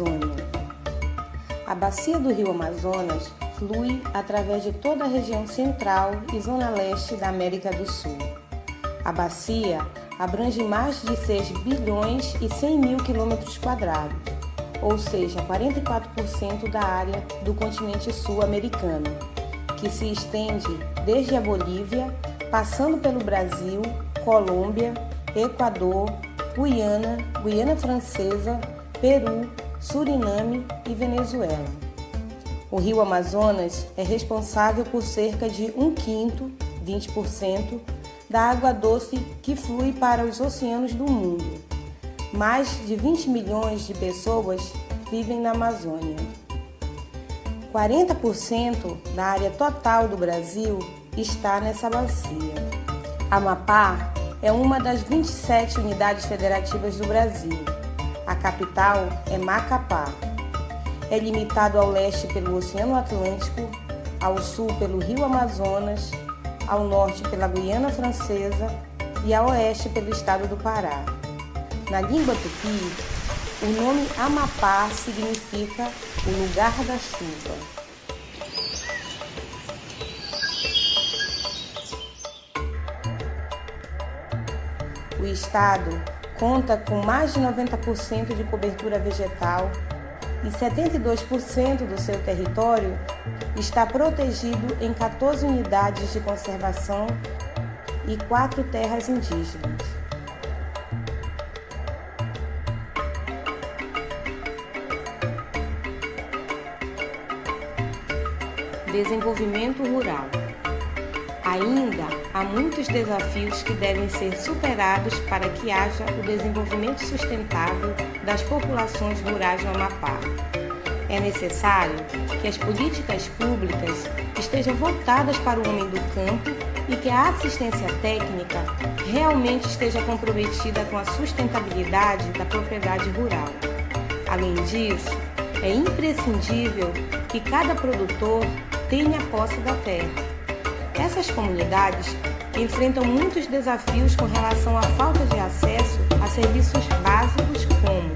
Amazônia. A bacia do Rio Amazonas flui através de toda a região central e zona leste da América do Sul. A bacia abrange mais de 6 bilhões e 100 mil quilômetros quadrados, ou seja, 44% da área do continente sul-americano, que se estende desde a Bolívia, passando pelo Brasil, Colômbia, Equador, Guiana, Guiana Francesa, Peru, Suriname e Venezuela. O Rio Amazonas é responsável por cerca de 1/5, 20%, da água doce que flui para os oceanos do mundo. Mais de 20 milhões de pessoas vivem na Amazônia. 40% da área total do Brasil está nessa bacia. Amapá é uma das 27 unidades federativas do Brasil. A capital é Macapá. É limitado ao leste pelo Oceano Atlântico, ao sul pelo Rio Amazonas, ao norte pela Guiana Francesa e ao oeste pelo estado do Pará. Na língua tupi, o nome Amapá significa o lugar da chuva. O estado conta com mais de 90% de cobertura vegetal e 72% do seu território está protegido em 14 unidades de conservação e 4 terras indígenas. Desenvolvimento rural. Ainda há muitos desafios que devem ser superados para que haja o desenvolvimento sustentável das populações rurais no Amapá. É necessário que as políticas públicas estejam voltadas para o homem do campo e que a assistência técnica realmente esteja comprometida com a sustentabilidade da propriedade rural. Além disso, é imprescindível que cada produtor tenha posse da terra. Essas comunidades enfrentam muitos desafios com relação à falta de acesso a serviços básicos como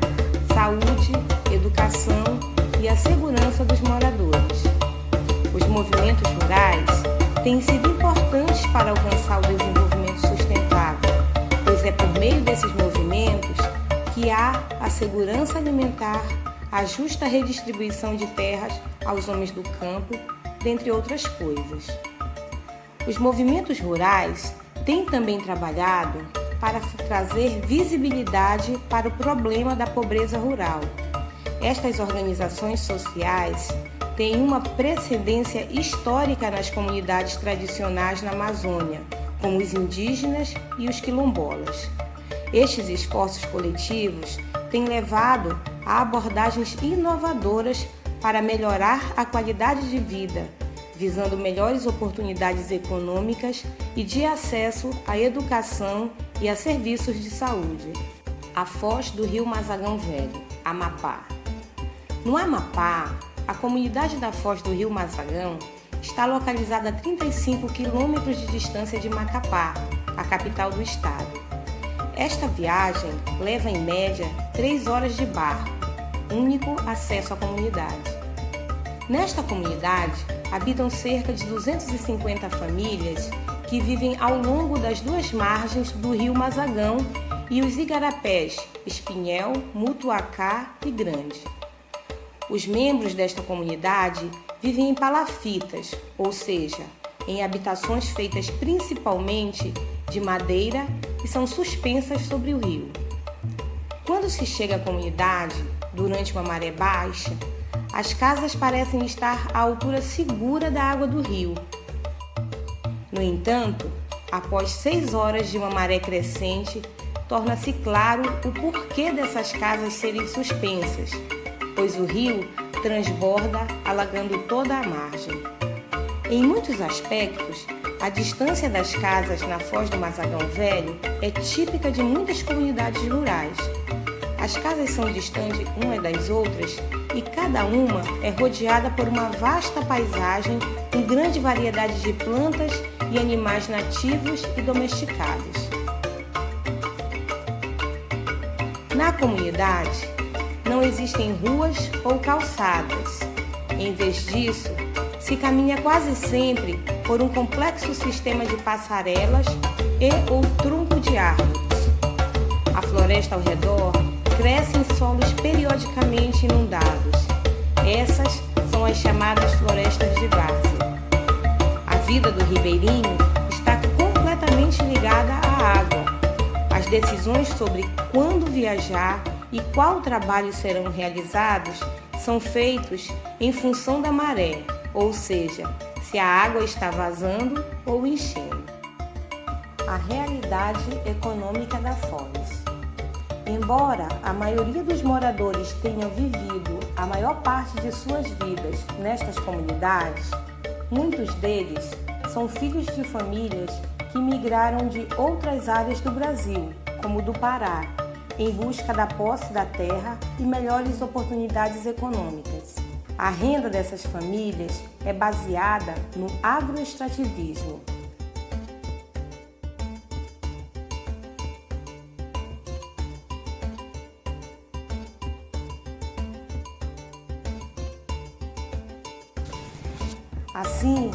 saúde, educação e a segurança dos moradores. Os movimentos rurais têm sido importantes para alcançar o desenvolvimento sustentável, pois é por meio desses movimentos que há a segurança alimentar, a justa redistribuição de terras aos homens do campo, dentre outras coisas. Os movimentos rurais têm também trabalhado para trazer visibilidade para o problema da pobreza rural. Estas organizações sociais têm uma precedência histórica nas comunidades tradicionais na Amazônia, como os indígenas e os quilombolas. Estes esforços coletivos têm levado a abordagens inovadoras para melhorar a qualidade de vida, visando melhores oportunidades econômicas e de acesso à educação e a serviços de saúde. A foz do Rio Mazagão Velho, Amapá. No Amapá, a comunidade da foz do Rio Mazagão está localizada a 35 quilômetros de distância de Macapá, a capital do estado. Esta viagem leva em média 3 horas de barco, único acesso à comunidade. Nesta comunidade, habitam cerca de 250 famílias que vivem ao longo das duas margens do Rio Mazagão e os igarapés Espinhel, Mutuacá e Grande. Os membros desta comunidade vivem em palafitas, ou seja, em habitações feitas principalmente de madeira e são suspensas sobre o rio. Quando se chega à comunidade, durante uma maré baixa, as casas parecem estar à altura segura da água do rio. No entanto, após 6 horas de uma maré crescente, torna-se claro o porquê dessas casas serem suspensas, pois o rio transborda, alagando toda a margem. Em muitos aspectos, a distância das casas na foz do Mazagão Velho é típica de muitas comunidades rurais. As casas são distantes umas das outras e cada uma é rodeada por uma vasta paisagem com grande variedade de plantas e animais nativos e domesticados. Na comunidade, não existem ruas ou calçadas. Em vez disso, se caminha quase sempre por um complexo sistema de passarelas e ou tronco de árvores. A floresta ao redor cresce em solos periodicamente inundados. Essas são as chamadas florestas de várzea. A vida do ribeirinho está completamente ligada à água. As decisões sobre quando viajar e qual trabalho serão realizados são feitos em função da maré, ou seja, se a água está vazando ou enchendo. A realidade econômica da Foz. Embora a maioria dos moradores tenham vivido a maior parte de suas vidas nestas comunidades, muitos deles são filhos de famílias que migraram de outras áreas do Brasil, como do Pará, em busca da posse da terra e melhores oportunidades econômicas. A renda dessas famílias é baseada no agroextrativismo. Assim,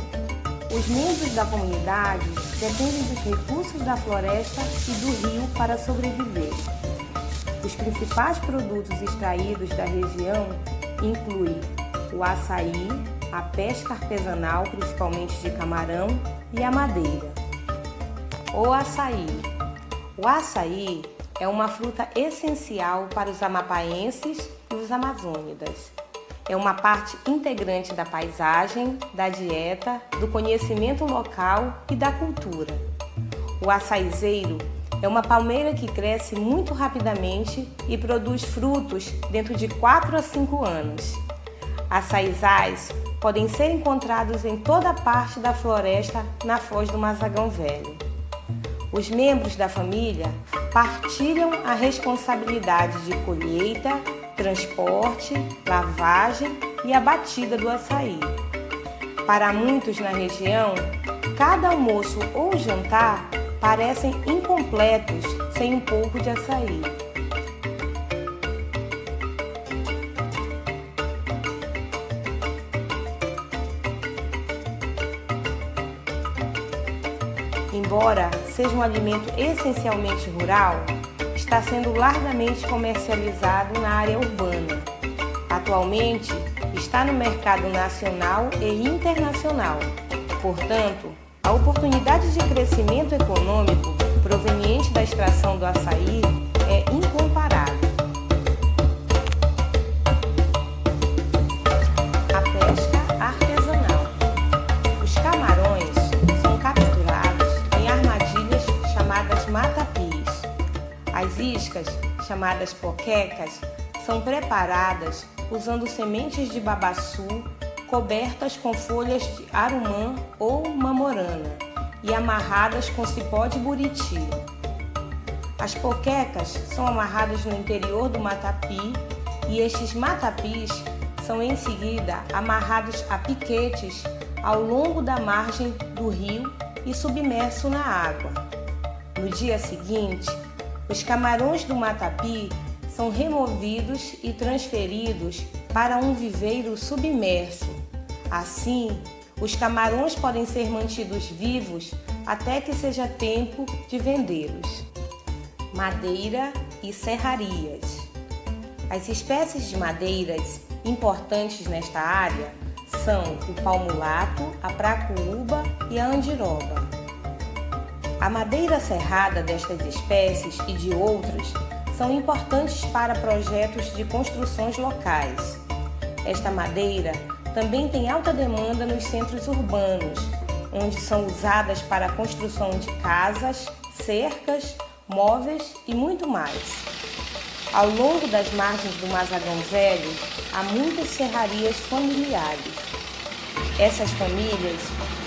os membros da comunidade dependem dos recursos da floresta e do rio para sobreviver. Os principais produtos extraídos da região incluem o açaí, a pesca artesanal, principalmente de camarão, e a madeira. O açaí. O açaí é uma fruta essencial para os amapaenses e os amazônidas. É uma parte integrante da paisagem, da dieta, do conhecimento local e da cultura. O açaizeiro é uma palmeira que cresce muito rapidamente e produz frutos dentro de 4 a 5 anos. Açaizais podem ser encontrados em toda parte da floresta na Foz do Mazagão Velho. Os membros da família partilham a responsabilidade de colheita, transporte, lavagem e a batida do açaí. Para muitos na região, cada almoço ou jantar parecem incompletos sem um pouco de açaí. Embora seja um alimento essencialmente rural, está sendo largamente comercializado na área urbana. Atualmente, está no mercado nacional e internacional. Portanto, a oportunidade de crescimento econômico proveniente da extração do açaí é incomparável. A pesca artesanal. Os camarões são capturados em armadilhas chamadas matapis. As iscas, chamadas poquecas, são preparadas usando sementes de babaçu cobertas com folhas de arumã ou mamorana e amarradas com cipó de buriti. As poquecas são amarradas no interior do matapi e estes matapis são em seguida amarrados a piquetes ao longo da margem do rio e submerso na água. No dia seguinte, os camarões do matapi são removidos e transferidos para um viveiro submerso. Assim, os camarões podem ser mantidos vivos até que seja tempo de vendê-los. Madeira e serrarias. As espécies de madeiras importantes nesta área são o palmulato, a pracuúba e a andiroba. A madeira serrada destas espécies e de outras são importantes para projetos de construções locais. Esta madeira também tem alta demanda nos centros urbanos, onde são usadas para a construção de casas, cercas, móveis e muito mais. Ao longo das margens do Mazagão Velho, há muitas serrarias familiares. Essas famílias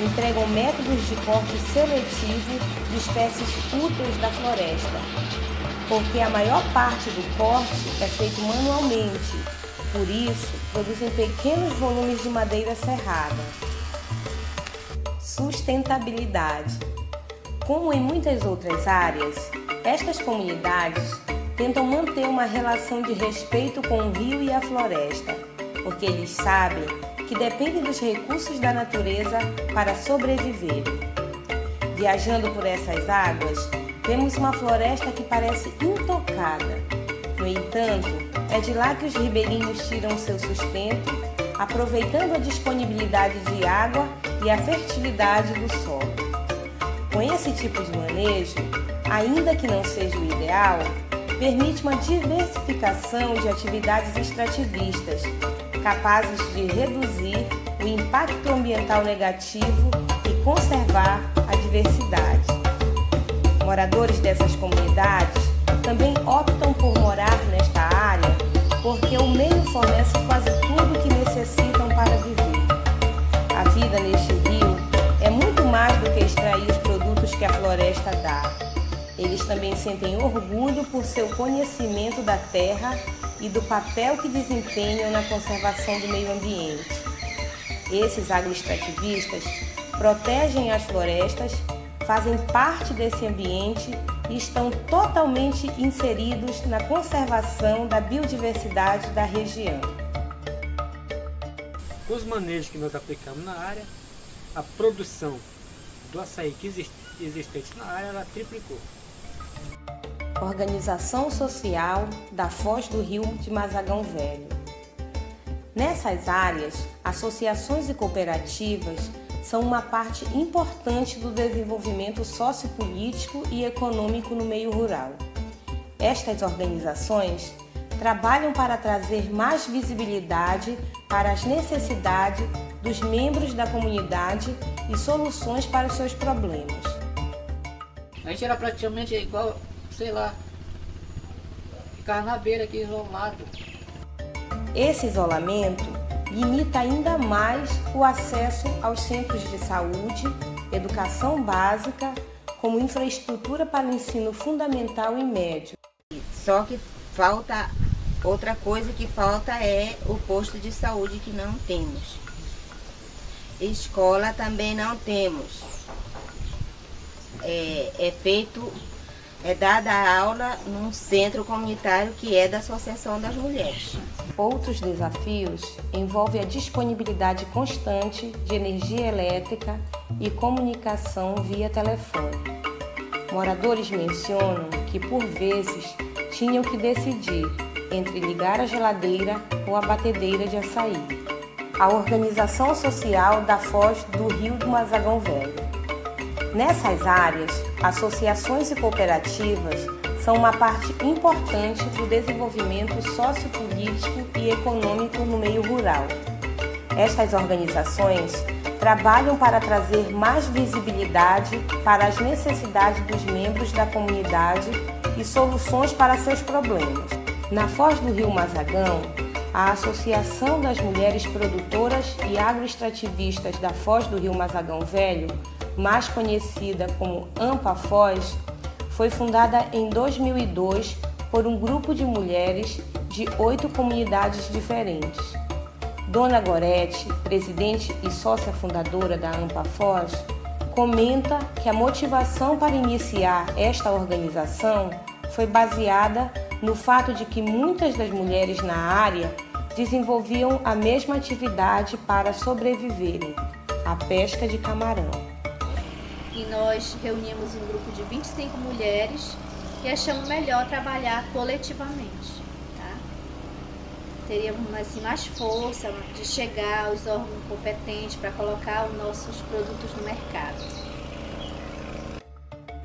entregam métodos de corte seletivo de espécies úteis da floresta, porque a maior parte do corte é feito manualmente, por isso produzem pequenos volumes de madeira serrada. Sustentabilidade. Como em muitas outras áreas, estas comunidades tentam manter uma relação de respeito com o rio e a floresta, porque eles sabem que dependem dos recursos da natureza para sobreviver. Viajando por essas águas, vemos uma floresta que parece intocada. No entanto, é de lá que os ribeirinhos tiram seu sustento, aproveitando a disponibilidade de água e a fertilidade do solo. Com esse tipo de manejo, ainda que não seja o ideal, permite uma diversificação de atividades extrativistas, capazes de reduzir o impacto ambiental negativo e conservar a diversidade. Moradores dessas comunidades também optam por morar nesta área porque o meio fornece quase tudo o que necessitam para viver. A vida neste rio é muito mais do que extrair os produtos que a floresta dá. Eles também sentem orgulho por seu conhecimento da terra e do papel que desempenham na conservação do meio ambiente. Esses agroextrativistas protegem as florestas, fazem parte desse ambiente e estão totalmente inseridos na conservação da biodiversidade da região. Com os manejos que nós aplicamos na área, a produção do açaí existente na área ela triplicou. Organização Social da Foz do Rio de Mazagão Velho. Nessas áreas, associações e cooperativas são uma parte importante do desenvolvimento sociopolítico e econômico no meio rural. Estas organizações trabalham para trazer mais visibilidade para as necessidades dos membros da comunidade e soluções para os seus problemas. A gente era praticamente igual, sei lá, ficava na beira aqui isolado. Esse isolamento limita ainda mais o acesso aos centros de saúde, educação básica, como infraestrutura para o ensino fundamental e médio. Só que falta, outra coisa que falta é o posto de saúde que não temos. Escola também não temos. É dada a aula num centro comunitário que é da Associação das Mulheres. Outros desafios envolvem a disponibilidade constante de energia elétrica e comunicação via telefone. Moradores mencionam que, por vezes, tinham que decidir entre ligar a geladeira ou a batedeira de açaí. A Organização Social da Foz do Rio do Mazagão Velho. Nessas áreas, associações e cooperativas são uma parte importante do desenvolvimento sociopolítico e econômico no meio rural. Estas organizações trabalham para trazer mais visibilidade para as necessidades dos membros da comunidade e soluções para seus problemas. Na Foz do Rio Mazagão, a Associação das Mulheres Produtoras e Agroextrativistas da Foz do Rio Mazagão Velho, mais conhecida como AMPA Foz, foi fundada em 2002 por um grupo de mulheres de 8 comunidades diferentes. Dona Gorete, presidente e sócia fundadora da AMPA Foz, comenta que a motivação para iniciar esta organização foi baseada no fato de que muitas das mulheres na área desenvolviam a mesma atividade para sobreviverem, a pesca de camarão. E nós reunimos um grupo de 25 mulheres e achamos melhor trabalhar coletivamente, tá? Teríamos assim, mais força de chegar aos órgãos competentes para colocar os nossos produtos no mercado.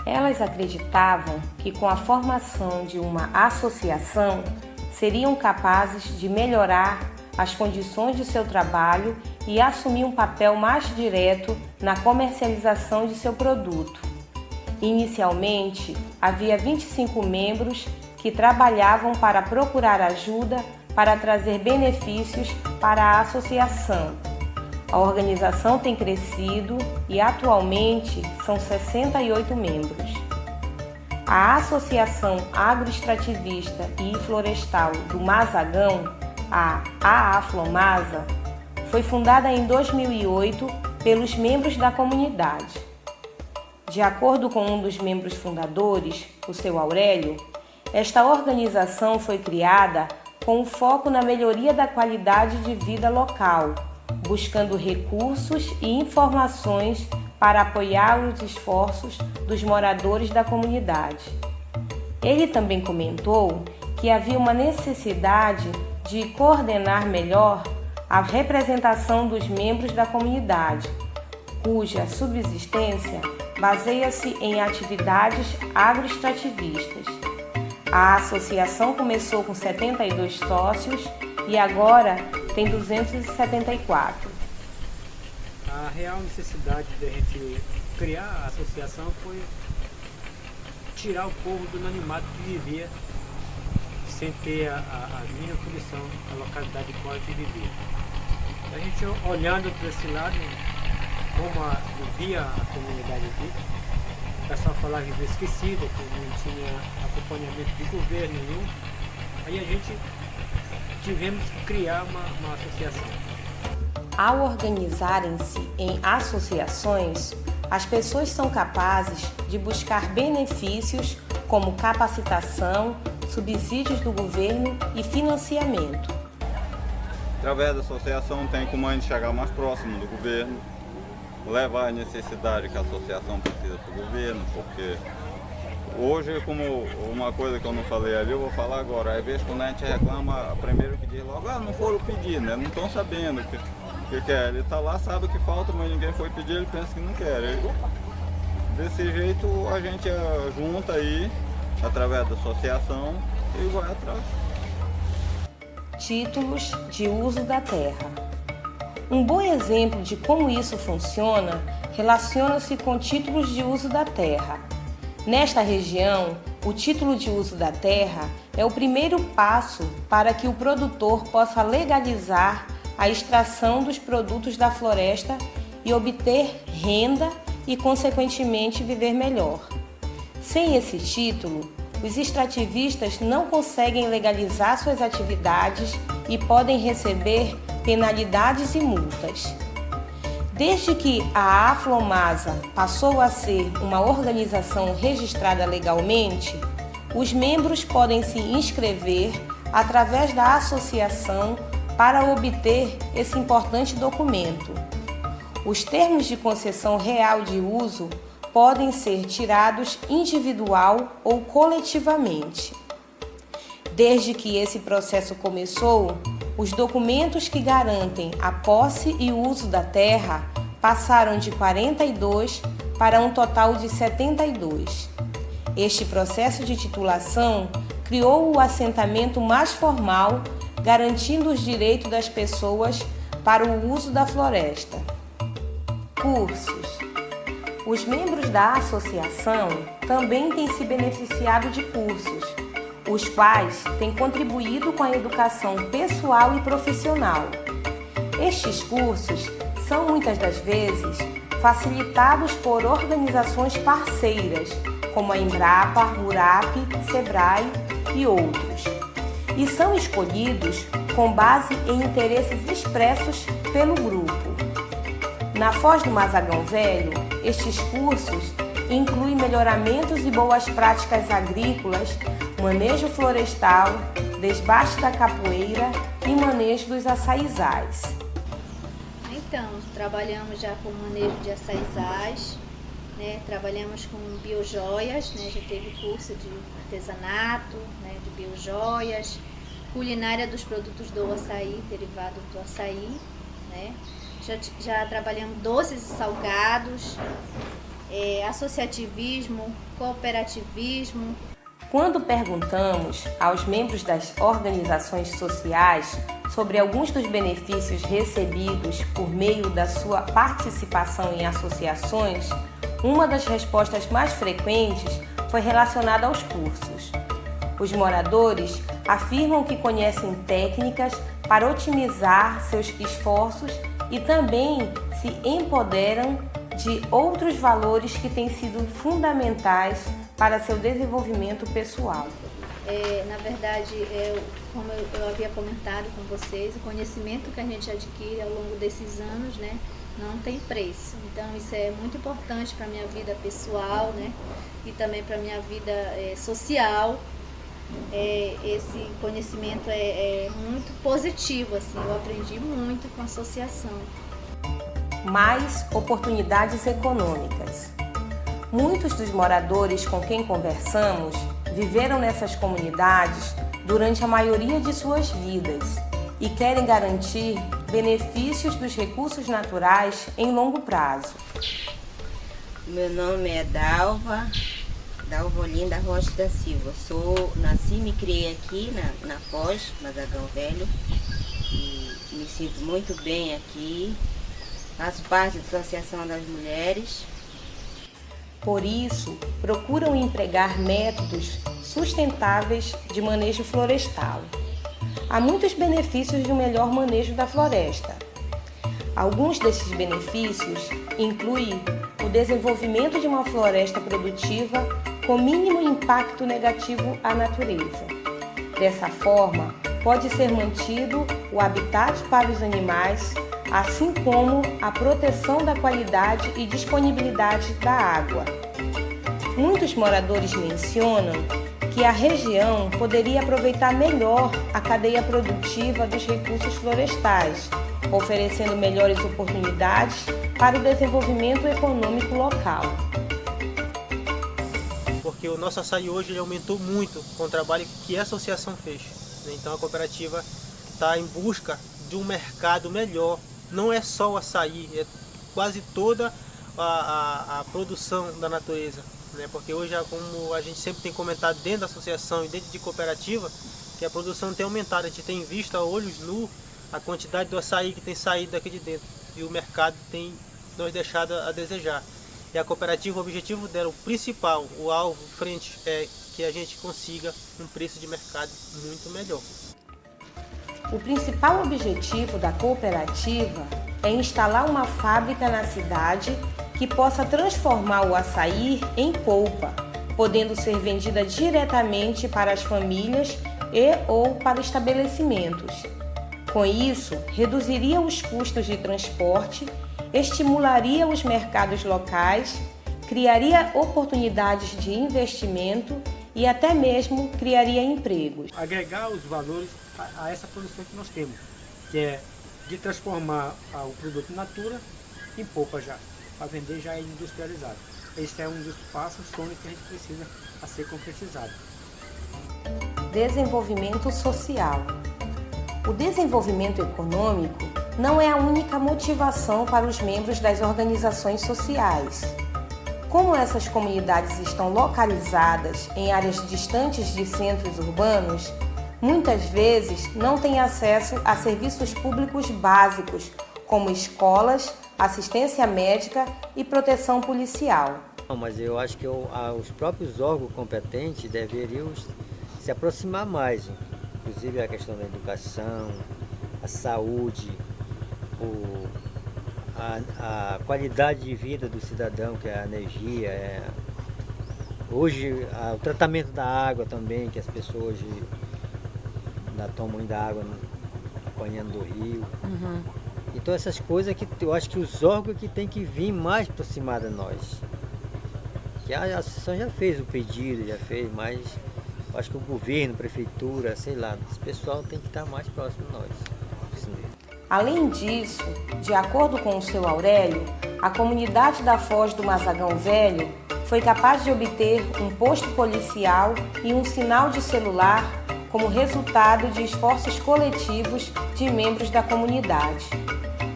Elas acreditavam que com a formação de uma associação seriam capazes de melhorar as condições de seu trabalho e assumir um papel mais direto na comercialização de seu produto. Inicialmente, havia 25 membros que trabalhavam para procurar ajuda para trazer benefícios para a associação. A organização tem crescido e atualmente são 68 membros. A Associação Agroextrativista e Florestal do Mazagão, a AAFLOMAZA, foi fundada em 2008 pelos membros da comunidade. De acordo com um dos membros fundadores, o seu Aurélio, Esta organização foi criada com o foco na melhoria da qualidade de vida local, buscando recursos e informações para apoiar os esforços dos moradores da comunidade. Ele também comentou que havia uma necessidade de coordenar melhor a representação dos membros da comunidade, cuja subsistência baseia-se em atividades agroextrativistas. A associação começou com 72 sócios e agora tem 274. A real necessidade de a gente criar a associação foi tirar o povo do anonimato que vivia sem ter a mínima condição na localidade em qual a gente vivia. A gente olhando para esse lado, como via a comunidade aqui, o pessoal falava que vivia esquecida, que não tinha acompanhamento de governo nenhum. Aí a gente tivemos que criar uma associação. Ao organizarem-se em associações, as pessoas são capazes de buscar benefícios como capacitação, subsídios do governo e financiamento. Através da associação tem como a gente chegar mais próximo do governo, levar a necessidade que a associação precisa para o governo, porque hoje, como uma coisa que eu não falei ali, eu vou falar agora. Às vezes quando a gente reclama, primeiro que diz logo, não foram pedir, né? Não estão sabendo o que quer. Ele está lá, sabe que falta, mas ninguém foi pedir, ele pensa que não quer. Desse jeito a gente junta aí, através da associação, e vai atrás. Títulos de uso da terra. Um bom exemplo de como isso funciona relaciona-se com títulos de uso da terra. Nesta região, o título de uso da terra é o primeiro passo para que o produtor possa legalizar a extração dos produtos da floresta e obter renda e, consequentemente, viver melhor. Sem esse título, os extrativistas não conseguem legalizar suas atividades e podem receber penalidades e multas. Desde que a Aflomasa passou a ser uma organização registrada legalmente, os membros podem se inscrever através da associação para obter esse importante documento. Os termos de concessão real de uso podem ser tirados individual ou coletivamente. Desde que esse processo começou, os documentos que garantem a posse e o uso da terra passaram de 42 para um total de 72. Este processo de titulação criou o assentamento mais formal, garantindo os direitos das pessoas para o uso da floresta. Cursos. Os membros da associação também têm se beneficiado de cursos, os quais têm contribuído com a educação pessoal e profissional. Estes cursos são muitas das vezes facilitados por organizações parceiras, como a Embrapa, Urap, Sebrae e outros, e são escolhidos com base em interesses expressos pelo grupo. Na Foz do Mazagão Velho, estes cursos incluem melhoramentos e boas práticas agrícolas, manejo florestal, desbaste da capoeira e manejo dos açaizais. Então, trabalhamos já com manejo de açaizais, né? Trabalhamos com biojoias, né? Já teve curso de artesanato, né? De biojoias, culinária dos produtos do açaí, derivados do açaí, né? Já trabalhamos doces e salgados, associativismo, cooperativismo. Quando perguntamos aos membros das organizações sociais sobre alguns dos benefícios recebidos por meio da sua participação em associações, uma das respostas mais frequentes foi relacionada aos cursos. Os moradores afirmam que conhecem técnicas para otimizar seus esforços e também se empoderam de outros valores que têm sido fundamentais para seu desenvolvimento pessoal. Na verdade, como eu havia comentado com vocês, o conhecimento que a gente adquire ao longo desses anos, né, não tem preço. Então isso é muito importante para a minha vida pessoal, né, e também para a minha vida social, esse conhecimento é muito positivo, assim, eu aprendi muito com a associação. Mais oportunidades econômicas. Muitos dos moradores com quem conversamos viveram nessas comunidades durante a maioria de suas vidas e querem garantir benefícios dos recursos naturais em longo prazo. Meu nome é Dalva Olinda Rocha da Silva. Nasci e me criei aqui na Foz, Mazagão Velho, e me sinto muito bem aqui. Faço parte da Associação das Mulheres. Por isso, procuram empregar métodos sustentáveis de manejo florestal. Há muitos benefícios de um melhor manejo da floresta. Alguns desses benefícios incluem o desenvolvimento de uma floresta produtiva com mínimo impacto negativo à natureza. Dessa forma, pode ser mantido o habitat para os animais, assim como a proteção da qualidade e disponibilidade da água. Muitos moradores mencionam que a região poderia aproveitar melhor a cadeia produtiva dos recursos florestais, oferecendo melhores oportunidades para o desenvolvimento econômico local. Porque o nosso açaí hoje ele aumentou muito com o trabalho que a associação fez. Então a cooperativa está em busca de um mercado melhor. Não é só o açaí, é quase toda a produção da natureza. Porque hoje, como a gente sempre tem comentado dentro da associação e dentro de cooperativa, que a produção tem aumentado. A gente tem visto a olhos nus a quantidade do açaí que tem saído daqui de dentro. E o mercado tem nos deixado a desejar. E a cooperativa, o objetivo dela, o principal, o alvo, frente, é que a gente consiga um preço de mercado muito melhor. O principal objetivo da cooperativa é instalar uma fábrica na cidade que possa transformar o açaí em polpa, podendo ser vendida diretamente para as famílias ou para estabelecimentos. Com isso, reduziria os custos de transporte, estimularia os mercados locais, criaria oportunidades de investimento e até mesmo criaria empregos. Agregar os valores a essa produção que nós temos, que é de transformar o produto in natura em polpa já, para vender já industrializado. Esse é um dos passos, sonhos que a gente precisa a ser concretizado. Desenvolvimento social. O desenvolvimento econômico não é a única motivação para os membros das organizações sociais. Como essas comunidades estão localizadas em áreas distantes de centros urbanos, muitas vezes não têm acesso a serviços públicos básicos, como escolas, assistência médica e proteção policial. Mas eu acho que os próprios órgãos competentes deveriam se aproximar mais, inclusive a questão da educação, a saúde, a qualidade de vida do cidadão, que é a energia, hoje o tratamento da água também, que as pessoas hoje ainda tomam muita água apanhando do rio. Uhum. Então essas coisas que eu acho que os órgãos que tem que vir mais aproximados de nós. Que a associação já fez o pedido, mas eu acho que o governo, prefeitura, sei lá, esse pessoal tem que estar mais próximo de nós. Além disso, de acordo com o seu Aurélio, a comunidade da Foz do Mazagão Velho foi capaz de obter um posto policial e um sinal de celular como resultado de esforços coletivos de membros da comunidade.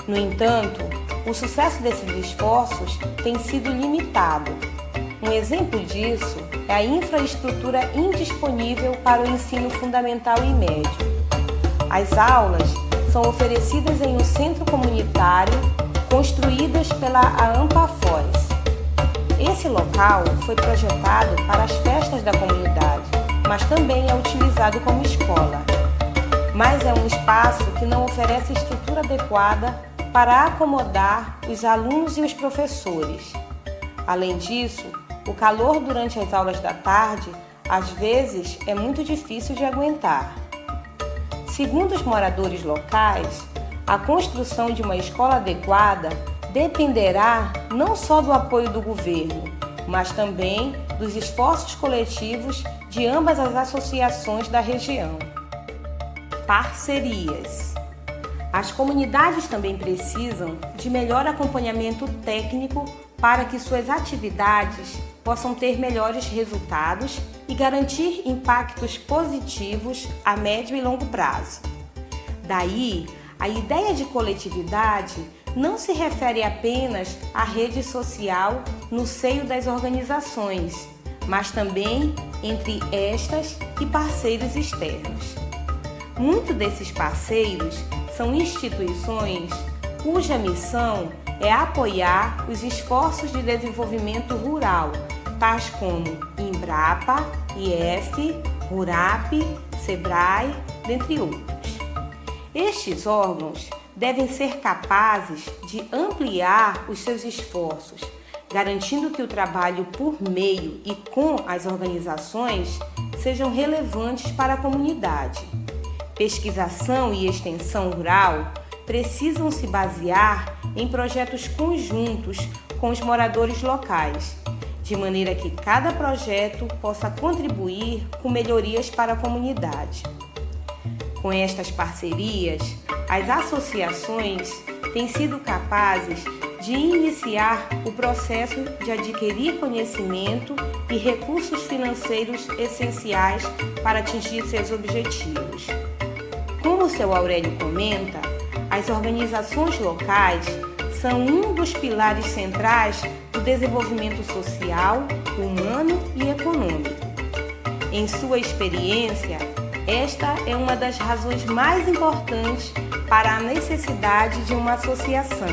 No entanto, o sucesso desses esforços tem sido limitado. Um exemplo disso é a infraestrutura indisponível para o ensino fundamental e médio. As aulas são oferecidas em um centro comunitário construídas pela Ampafoz. Esse local foi projetado para as festas da comunidade, mas também é utilizado como escola. Mas é um espaço que não oferece estrutura adequada para acomodar os alunos e os professores. Além disso, o calor durante as aulas da tarde, às vezes, é muito difícil de aguentar. Segundo os moradores locais, a construção de uma escola adequada dependerá não só do apoio do governo, mas também dos esforços coletivos de ambas as associações da região. Parcerias. As comunidades também precisam de melhor acompanhamento técnico para que suas atividades possam ter melhores resultados e garantir impactos positivos a médio e longo prazo. Daí, a ideia de coletividade não se refere apenas à rede social no seio das organizações, mas também entre estas e parceiros externos. Muitos desses parceiros são instituições cuja missão é apoiar os esforços de desenvolvimento rural, tais como Embrapa, IF, Rurap, Sebrae, dentre outros. Estes órgãos devem ser capazes de ampliar os seus esforços, garantindo que o trabalho por meio e com as organizações sejam relevantes para a comunidade. Pesquisação e extensão rural precisam se basear em projetos conjuntos com os moradores locais, de maneira que cada projeto possa contribuir com melhorias para a comunidade. Com estas parcerias, as associações têm sido capazes de iniciar o processo de adquirir conhecimento e recursos financeiros essenciais para atingir seus objetivos. Como o seu Aurélio comenta, as organizações locais são um dos pilares centrais do desenvolvimento social, humano e econômico. Em sua experiência, esta é uma das razões mais importantes para a necessidade de uma associação.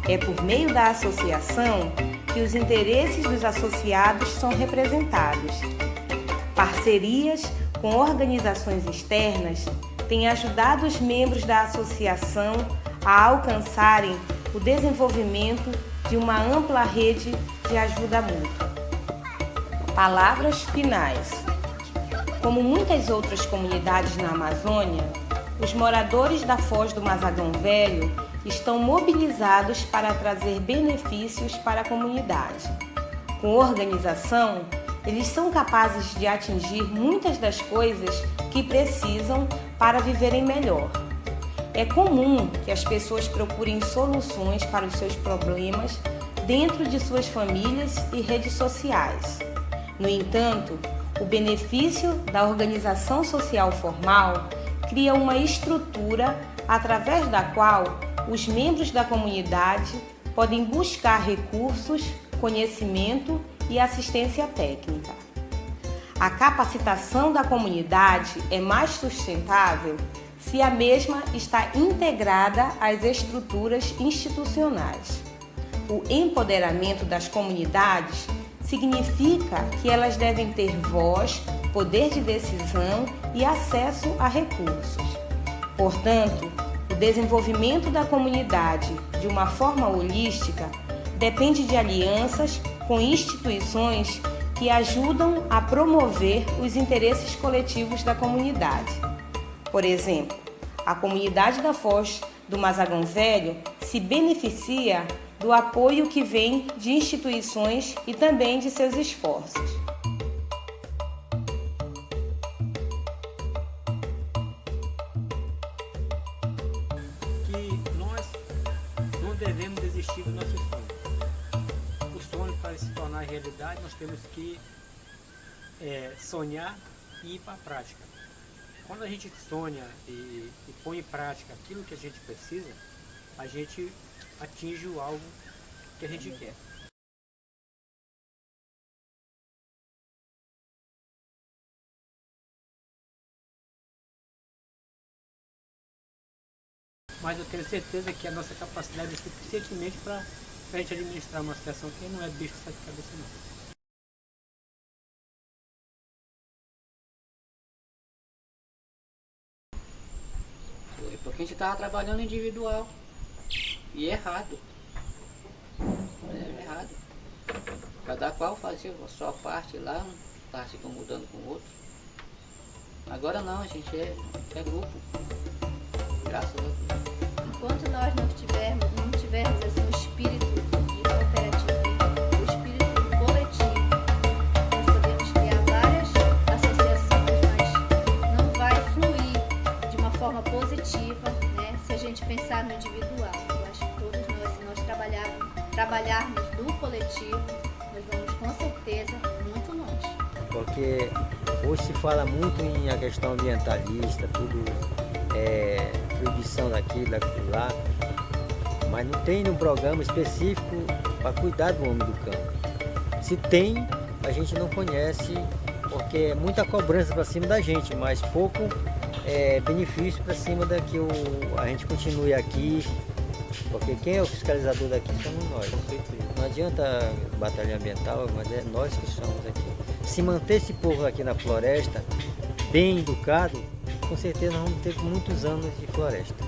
É por meio da associação que os interesses dos associados são representados. Parcerias com organizações externas têm ajudado os membros da associação a alcançarem o desenvolvimento de uma ampla rede de ajuda mútua. Palavras finais. Como muitas outras comunidades na Amazônia, os moradores da Foz do Mazagão Velho estão mobilizados para trazer benefícios para a comunidade. Com organização, eles são capazes de atingir muitas das coisas que precisam para viverem melhor. É comum que as pessoas procurem soluções para os seus problemas dentro de suas famílias e redes sociais. No entanto, o benefício da organização social formal cria uma estrutura através da qual os membros da comunidade podem buscar recursos, conhecimento e assistência técnica. A capacitação da comunidade é mais sustentável se a mesma está integrada às estruturas institucionais. O empoderamento das comunidades significa que elas devem ter voz, poder de decisão e acesso a recursos. Portanto, o desenvolvimento da comunidade de uma forma holística depende de alianças com instituições que ajudam a promover os interesses coletivos da comunidade. Por exemplo, a comunidade da Foz do Mazagão Velho se beneficia do apoio que vem de instituições e também de seus esforços. Que nós não devemos desistir do nosso sonho. O sonho, para se tornar realidade, nós temos que sonhar e ir para a prática. Quando a gente sonha e põe em prática aquilo que a gente precisa, a gente atinge o alvo que a gente quer. Mas eu tenho certeza que a nossa capacidade é suficientemente para a gente administrar uma situação que não é bicho de sete cabeças não. Foi porque a gente estava trabalhando individual. E errado. É errado. Cada qual fazia a sua parte lá, não estava se incomodando com o outro. Agora não, a gente é grupo. Graças a Deus. Enquanto nós não tivermos assim, o espírito de cooperativismo, o espírito coletivo, forma positiva, né? Se a gente pensar no individual. Eu acho que todos nós, se nós trabalharmos no coletivo, nós vamos com certeza muito longe. Porque hoje se fala muito em a questão ambientalista, tudo proibição daquilo lá, mas não tem um programa específico para cuidar do homem do campo. Se tem, a gente não conhece, porque é muita cobrança para cima da gente, mas pouco benefício para cima da que a gente continue aqui, porque quem é o fiscalizador daqui somos nós. Não adianta batalha ambiental, mas é nós que estamos aqui. Se manter esse povo aqui na floresta, bem educado, com certeza nós vamos ter muitos anos de floresta.